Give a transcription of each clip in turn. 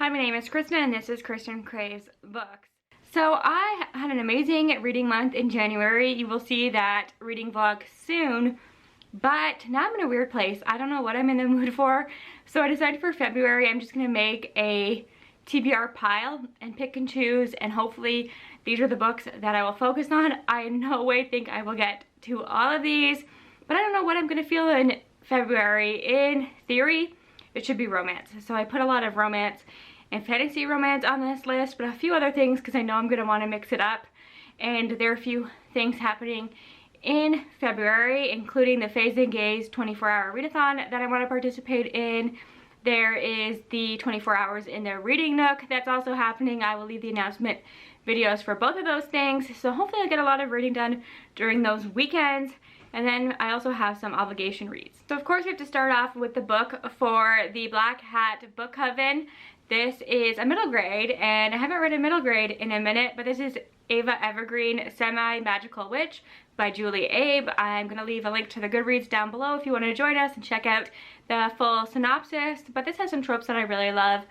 Hi, my name is Kristen and this is Kristen Craves Books. So I had an amazing reading month in January. You will see that reading vlog soon, but now I'm in a weird place. I don't know what I'm in the mood for. So I decided for February I'm just gonna make a TBR pile and pick and choose, and hopefully these are the books that I will focus on. I in no way think I will get to all of these, but I don't know what I'm gonna feel in February. In theory, it should be romance. So I put a lot of romance and fantasy romance on this list, but a few other things because I know I'm gonna want to mix it up. And there are a few things happening in February, including the Phase and Gaze 24-hour readathon that I want to participate in. There is the 24 hours in the reading nook that's also happening. I will leave the announcement videos for both of those things. So hopefully I'll get a lot of reading done during those weekends. And then I also have some obligation reads. So of course we have to start off with the book for the Black Hat Book Coven. This is a middle grade, and I haven't read a middle grade in a minute, but this is Ava Evergreen Semi-Magical Witch by Julie Abe. I'm going to leave a link to the Goodreads down below if you want to join us and check out the full synopsis. But this has some tropes that I really love.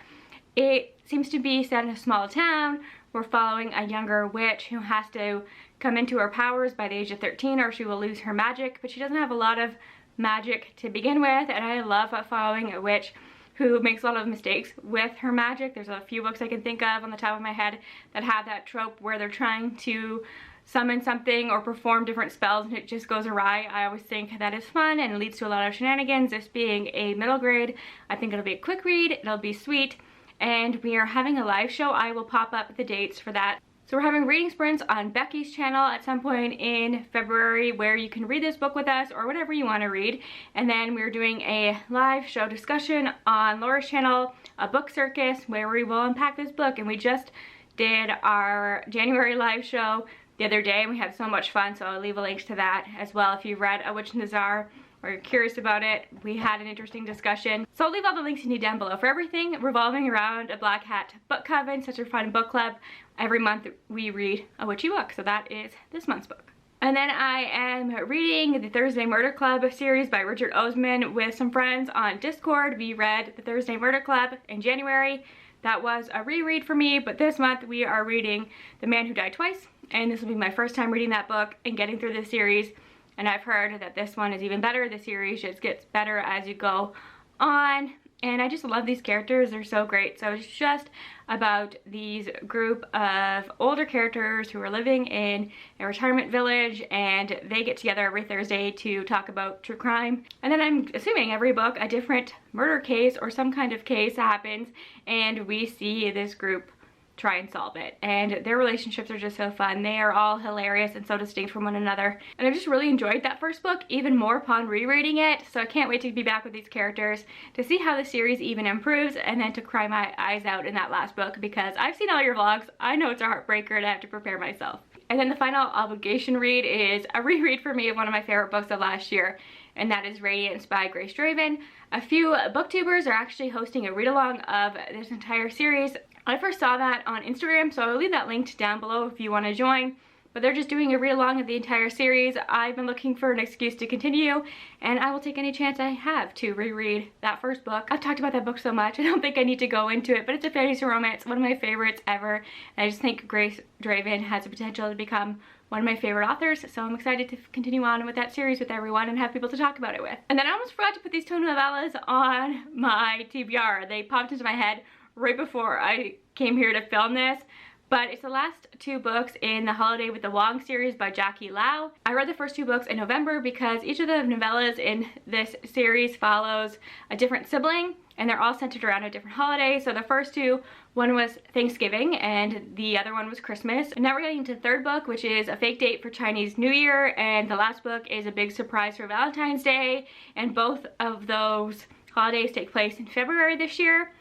It seems to be set in a small town. We're following a younger witch who has to come into her powers by the age of 13 or she will lose her magic, but she doesn't have a lot of magic to begin with, and I love following a witch who makes a lot of mistakes with her magic. There's a few books I can think of on the top of my head that have that trope where they're trying to summon something or perform different spells and it just goes awry. I always think that is fun and it leads to a lot of shenanigans. This being a middle grade, I think it'll be a quick read, it'll be sweet, and we are having a live show. I will pop up the dates for that. So we're having reading sprints on Becky's channel at some point in February where you can read this book with us or whatever you want to read. And then we're doing a live show discussion on Laura's channel, a book circus, where we will unpack this book. And we just did our January live show the other day and we had so much fun, so I'll leave a link to that as well if you've read A Witch in the Czar or you're curious about it. We had an interesting discussion. So I'll leave all the links you need down below for everything revolving around a Black Hat Book Coven, such a fun book club. Every month we read a witchy book, so that is this month's book. And then I am reading the Thursday Murder Club series by Richard Osman with some friends on Discord. We read the Thursday Murder Club in January. That was a reread for me, but this month we are reading The Man Who Died Twice, and this will be my first time reading that book and getting through this series. And I've heard that this one is even better. The series just gets better as you go on. And I just love these characters. They're so great. So it's just about these group of older characters who are living in a retirement village, and they get together every Thursday to talk about true crime. And then I'm assuming every book a different murder case or some kind of case happens, and we see this group try and solve it. And their relationships are just so fun. They are all hilarious and so distinct from one another. And I just really enjoyed that first book even more upon rereading it. So I can't wait to be back with these characters to see how the series even improves, and then to cry my eyes out in that last book because I've seen all your vlogs. I know it's a heartbreaker and I have to prepare myself. And then the final obligation read is a reread for me of one of my favorite books of last year, and that is Radiance by Grace Draven. A few booktubers are actually hosting a read-along of this entire series. I first saw that on Instagram, so I'll leave that linked down below if you want to join. But they're just doing a read-along of the entire series. I've been looking for an excuse to continue, and I will take any chance I have to reread that first book. I've talked about that book so much, I don't think I need to go into it, but it's a fantasy romance, one of my favorites ever. And I just think Grace Draven has the potential to become one of my favorite authors, so I'm excited to continue on with that series with everyone and have people to talk about it with. And then I almost forgot to put these two novellas on my TBR. They popped into my head right before I came here to film this, but it's the last two books in the Holiday with the Wong series by Jackie Lau. I read the first two books in November because each of the novellas in this series follows a different sibling, and they're all centered around a different holiday. So the first two, one was Thanksgiving and the other one was Christmas. And now we're getting into the third book, which is a fake date for Chinese New Year, and the last book is a big surprise for Valentine's Day, and both of those holidays take place in February this year.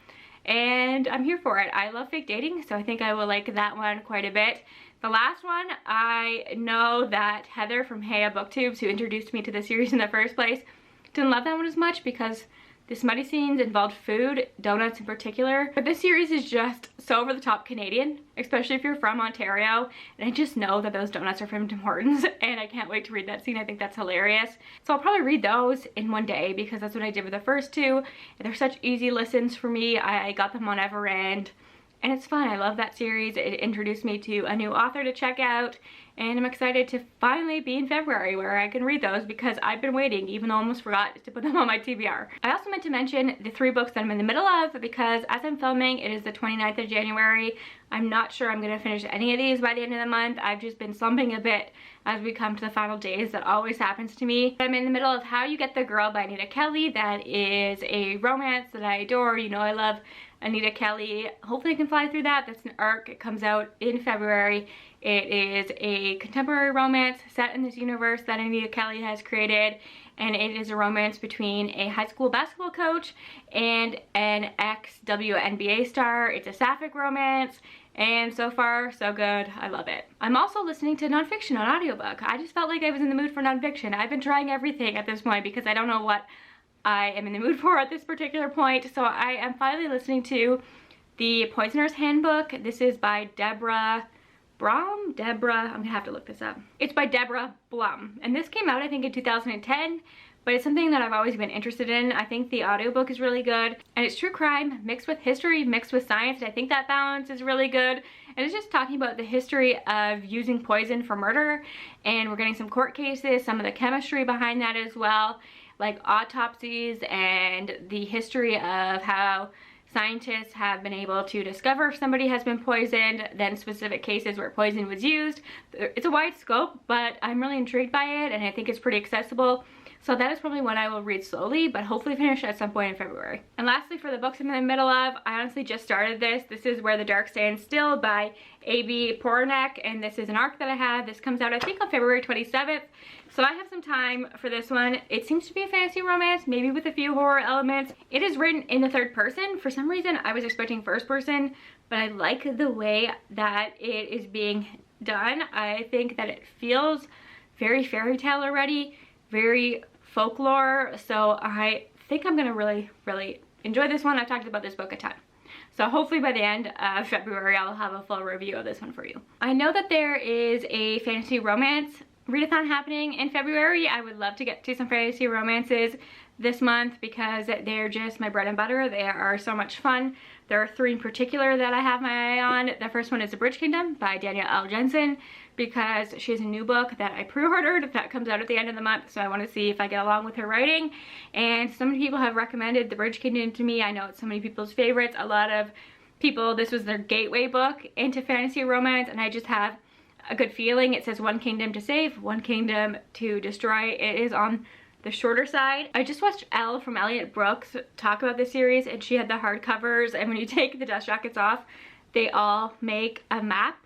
And I'm here for it. I love fake dating, so I think I will like that one quite a bit. The last one, I know that Heather from Heya Booktubes, who introduced me to the series in the first place, didn't love that one as much because The smutty scenes involved food, donuts in particular, but this series is just so over the top Canadian, especially if you're from Ontario, and I just know that those donuts are from Tim Hortons, and I can't wait to read that scene. I think that's hilarious. So I'll probably read those in one day because that's what I did with the first two. They're such easy listens for me. I got them on Everend, and it's fun. I love that series. It introduced me to a new author to check out, and I'm excited to finally be in February where I can read those because I've been waiting, even though I almost forgot to put them on my TBR. I also meant to mention the 3 books that I'm in the middle of because as I'm filming, it is the 29th of January. I'm not sure I'm gonna finish any of these by the end of the month. I've just been slumping a bit as we come to the final days. That always happens to me. I'm in the middle of How You Get the Girl by Anita Kelly. That is a romance that I adore. You know I love Anita Kelly. Hopefully I can fly through that. That's an arc. It comes out in February. It is a contemporary romance set in this universe that Anita Kelly has created, and it is a romance between a high school basketball coach and an ex-WNBA star. It's a sapphic romance, and so far so good. I love it. I'm also listening to nonfiction on audiobook. I just felt like I was in the mood for nonfiction. I've been trying everything at this point because I don't know what I am in the mood for at this particular point. So I am finally listening to The Poisoner's Handbook. This is by Deborah, I'm gonna have to look this up. It's by Deborah Blum, and this came out I think in 2010, but it's something that I've always been interested in. I think the audiobook is really good, and it's true crime mixed with history, mixed with science. I think that balance is really good, and it's just talking about the history of using poison for murder, and we're getting some court cases, some of the chemistry behind that as well, like autopsies and the history of how scientists have been able to discover if somebody has been poisoned, then specific cases where poison was used. It's a wide scope, but I'm really intrigued by it, and I think it's pretty accessible. So that is probably one I will read slowly, but hopefully finish at some point in February. And lastly, for the books I'm in the middle of, I honestly just started this. This is Where the Dark Stands Still by A.B. Poranek, and this is an arc that I have. This comes out I think on February 27th. So I have some time for this one. It seems to be a fantasy romance, maybe with a few horror elements. It is written in the third person. For some reason, I was expecting first person, but I like the way that it is being done. I think that it feels very fairy tale already, very folklore. So I think I'm gonna really enjoy this one. I've talked about this book a ton. So hopefully by the end of February, I'll have a full review of this one for you. I know that there is a fantasy romance readathon happening in February. I would love to get to some fantasy romances this month because they're just my bread and butter. They are so much fun. There are 3 in particular that I have my eye on. The first one is The Bridge Kingdom by Danielle L. Jensen because she has a new book that I pre-ordered that comes out at the end of the month, so I want to see if I get along with her writing. And so many people have recommended The Bridge Kingdom to me. I know it's so many people's favorites. A lot of people, this was their gateway book into fantasy romance, and I just have a good feeling. It says 1 kingdom to save, 1 kingdom to destroy. It is on the shorter side. I just watched Elle from Elliot Brooks talk about this series, and she had the hardcovers, and when you take the dust jackets off, they all make a map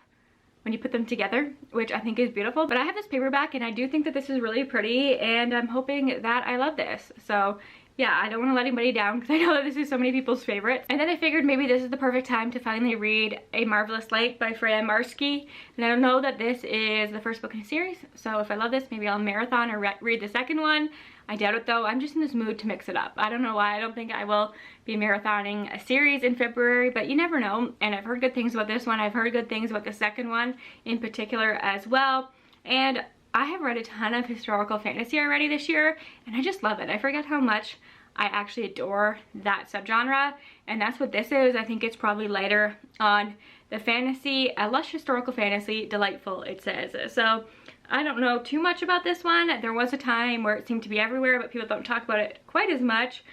when you put them together, which I think is beautiful. But I have this paperback, and I do think that this is really pretty, and I'm hoping that I love this. So yeah, I don't want to let anybody down because I know that this is so many people's favorites. And then I figured maybe this is the perfect time to finally read A Marvelous Light by Freya Marski. And I don't know that this is the first book in a series, so if I love this, maybe I'll marathon or read the second one. I doubt it though. I'm just in this mood to mix it up. I don't know why. I don't think I will be marathoning a series in February, but you never know. And I've heard good things about this one. I've heard good things about the second one in particular as well. And I have read a ton of historical fantasy already this year, and I just love it. I forget how much I actually adore that subgenre, and that's what this is. I think it's probably lighter on the fantasy, a lush historical fantasy, delightful it says. So I don't know too much about this one. There was a time where it seemed to be everywhere, but people don't talk about it quite as much.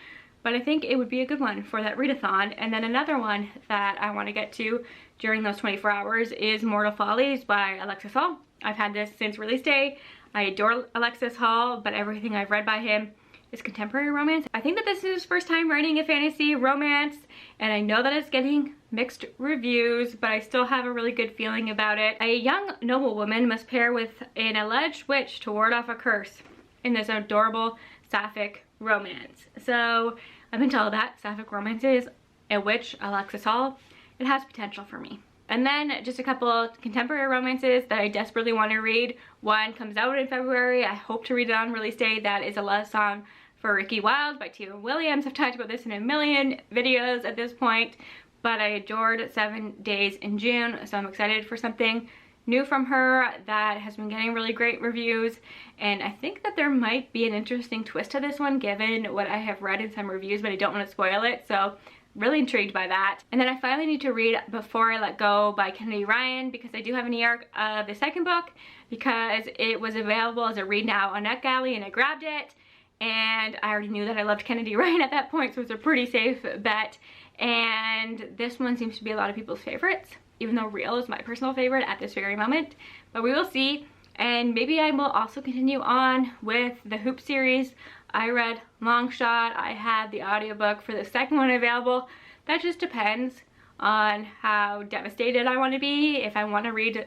But I think it would be a good one for that readathon. And then another one that I want to get to during those 24 hours is Mortal Follies by Alexis Hall. I've had this since release day. I adore Alexis Hall, but everything I've read by him is contemporary romance. I think that this is his first time writing a fantasy romance, and I know that it's getting mixed reviews, but I still have a really good feeling about it. A young noblewoman must pair with an alleged witch to ward off a curse in this adorable sapphic romance. So I've been told that sapphic romance is a witch, Alexis Hall. It has potential for me. And then just a couple contemporary romances that I desperately want to read. One comes out in February. I hope to read it on release day. That is A Love Song for Ricky Wilde by Tia Williams. I've talked about this in a million videos at this point, but I adored 7 Days in June, so I'm excited for something new from her that has been getting really great reviews, and I think that there might be an interesting twist to this one given what I have read in some reviews, but I don't want to spoil it, so really intrigued by that. And then I finally need to read Before I Let Go by Kennedy Ryan, because I do have an e-arc of the second book because it was available as a read now on NetGalley and I grabbed it, and I already knew that I loved Kennedy Ryan at that point, so it's a pretty safe bet. And this one seems to be a lot of people's favorites, even though Real is my personal favorite at this very moment, but we will see. And maybe I will also continue on with the Hoop series. I read Long Shot. I had the audiobook for the second one available. That just depends on how devastated I want to be. If I want to read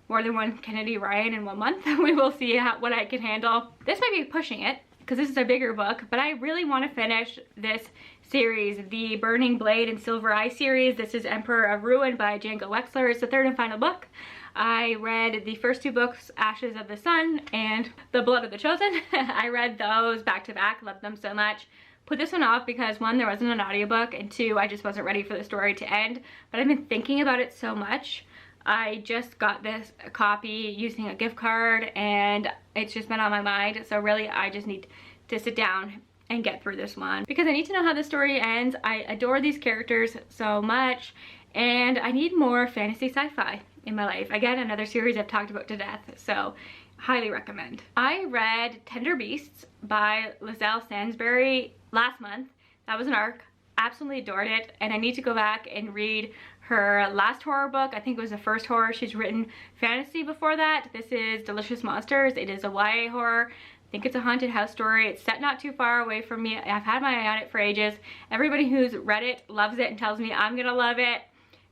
more than one Kennedy Ryan in 1 month, we will see what I can handle. This might be pushing it because this is a bigger book, but I really want to finish this series, the Burning Blade and Silver Eye series. This is Emperor of Ruin by Django Wexler. It's the third and final book. I read the first 2 books, Ashes of the Sun and The Blood of the Chosen. I read those back to back, loved them so much. Put this one off because 1, there wasn't an audiobook, and 2, I just wasn't ready for the story to end. But I've been thinking about it so much. I just got this copy using a gift card and it's just been on my mind. So really I just need to sit down and get through this one because I need to know how the story ends. I adore these characters so much and I need more fantasy sci-fi in my life. Again, another series I've talked about to death, so highly recommend. I read Tender Beasts by Lizelle Sansbury last month. That was an arc. Absolutely adored it, and I need to go back and read her last horror book. I think it was the first horror. She's written fantasy before that. This is Delicious Monsters. It is a YA horror. I think it's a haunted house story. It's set not too far away from me. I've had my eye on it for ages. Everybody who's read it loves it and tells me I'm gonna love it.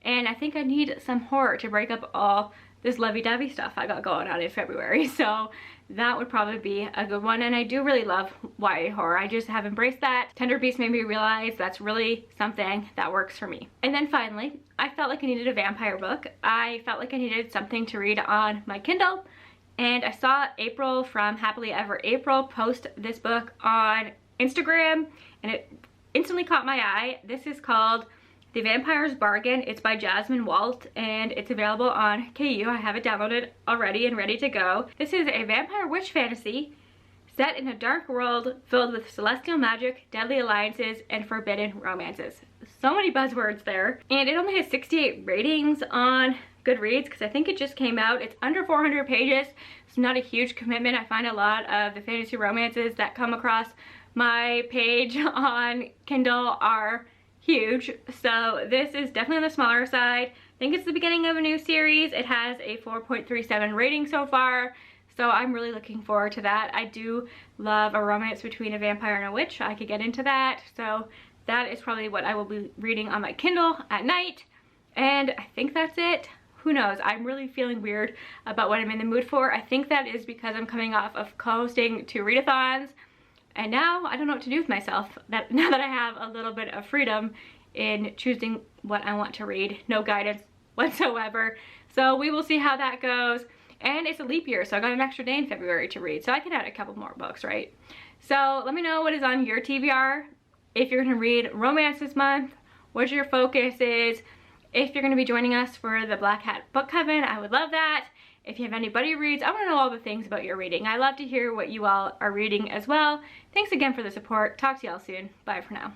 And I think I need some horror to break up all this lovey-dovey stuff I got going on in February. So that would probably be a good one. And I do really love YA horror. I just have embraced that. Tender Beast made me realize that's really something that works for me. And then finally, I felt like I needed a vampire book. I felt like I needed something to read on my Kindle. And I saw April from Happily Ever April post this book on Instagram and it instantly caught my eye. This is called The Vampire's Bargain. It's by Jasmine Walt and it's available on KU. I have it downloaded already and ready to go. This is a vampire witch fantasy set in a dark world filled with celestial magic, deadly alliances, and forbidden romances. So many buzzwords there. And it only has 68 ratings on Goodreads because I think it just came out. It's under 400 pages. It's not a huge commitment. I find a lot of the fantasy romances that come across my page on Kindle are huge. So this is definitely on the smaller side. I think it's the beginning of a new series. It has a 4.37 rating so far. So I'm really looking forward to that. I do love a romance between a vampire and a witch. I could get into that. So that is probably what I will be reading on my Kindle at night. And I think that's it. Who knows? I'm really feeling weird about what I'm in the mood for. I think that is because I'm coming off of co-hosting 2 readathons. And now I don't know what to do with myself now that I have a little bit of freedom in choosing what I want to read. No guidance whatsoever. So we will see how that goes. And it's a leap year, so I got an extra day in February to read. So I can add a couple more books, right? So let me know what is on your TBR. If you're gonna read romance this month, what your focus is. If you're gonna be joining us for the Black Hat Book Coven, I would love that. If you have any buddy reads, I wanna know all the things about your reading. I love to hear what you all are reading as well. Thanks again for the support. Talk to y'all soon. Bye for now.